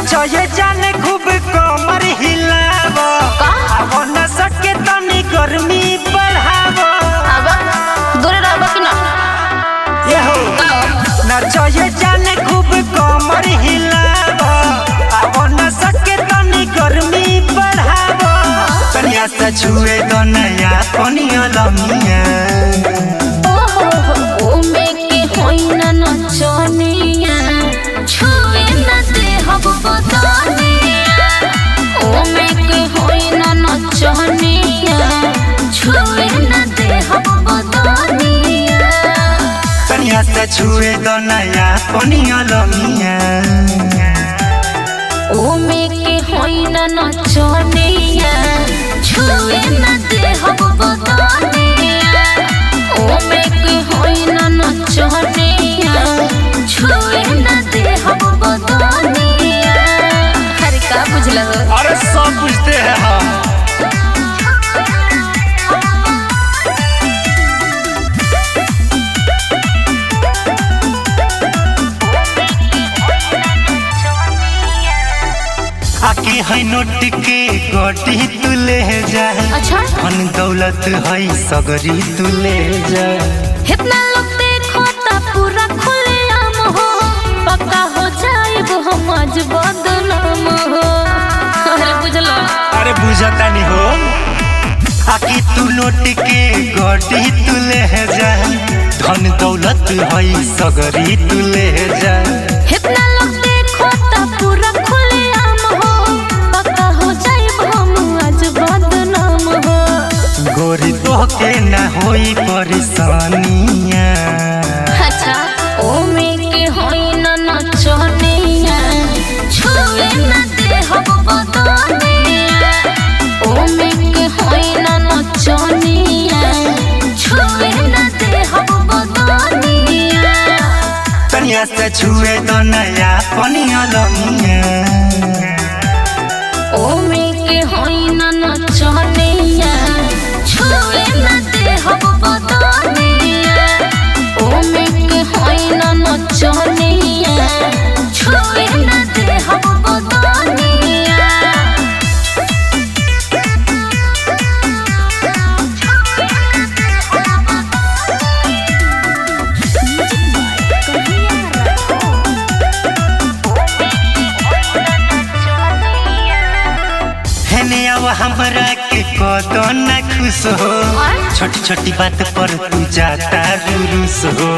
नचये जाने खूब कमर हिलाव अब न सके तनी गर्मी बढ़ाव अब दूर रहब कि ना ये हो नचये जाने खूब कमर हिलाव अब न सके तनी गर्मी बढ़ाव कन्या से छुए दो नया कोनिया लमिया ओ में के होई ना नचनिया छुए ना दे हब बदनिया ओ में के होई ना नचनिया छुए ना दे हब बदनिया कन्या से छुए दो नया कोनिया लमिया ओ में के होई ना नचनिया छुए ना दे हब बदनिया ओ में के होई ना नचनिया छुए ना दे हब बदनिया हर का बुझलो अरे सब बुझते हैं हम आके है नोट के गोटी तू ले जा अच्छा धन दौलत है सगरी तू ले जा इतना लोग देखो ता पूरा खुले आम हो पक्का हो जाए वो हम आज बदनाम हो अरे बुझलो अरे बुझता नहीं हो आके तू नोट के गोटी तू ले जा धन दौलत है सगरी तू ले जा इतना लोग देखो ता पूरा खुले आम हो पक्का हो जाए वो हम आज बदनाम हो गोरी तो के ना होई परेशानियां अच्छा ओ में के होई ना नचनिया छुए ना दे हब बदनिया ओ में के होई ना नचनिया छुए ना दे हब बदनिया कन्या से छुए दो नया कोनिया लमिया ओ में के होई ना नचनिया छुए ना दे हब बदनिया ओ में के होई ना नचनिया छुए ना दे हब बदनिया हेने अब हमरा के कदो न खुश हो छोटी छोटी बात पर तू जाता रुरुस हो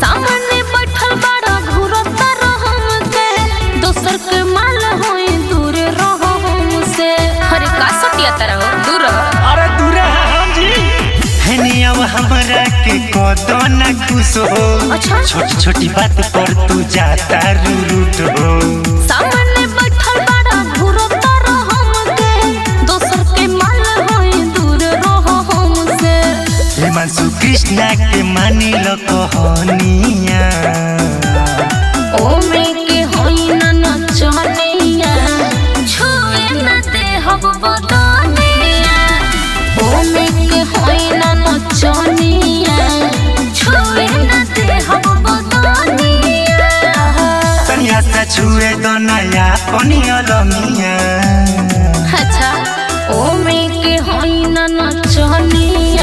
सामने बैठल बड़ा घूरता रहम के दोसर के माल होई दूर रहो हमसे अरे का सटिया तरह दूर अरे दूर है हम जी हेने अब हमरा के कदो न खुश हो अच्छा छोटी छोटी बात पर तू जाता रुरुट हो सामने बैठल बड़ा घूरता रहम के दोसर के माल होई दूर रहो हमसे हिमांशु कृष्णा के मानी लो कहानिया ओ में के होई ना नचनिया छुए ना दे हब बदनिया ओ में के होई ना नचनिया छुए ना दे हब बदनिया कन्या से छुए दो नया कोनिया लमिया अच्छा ओ में के होई ना नचनिया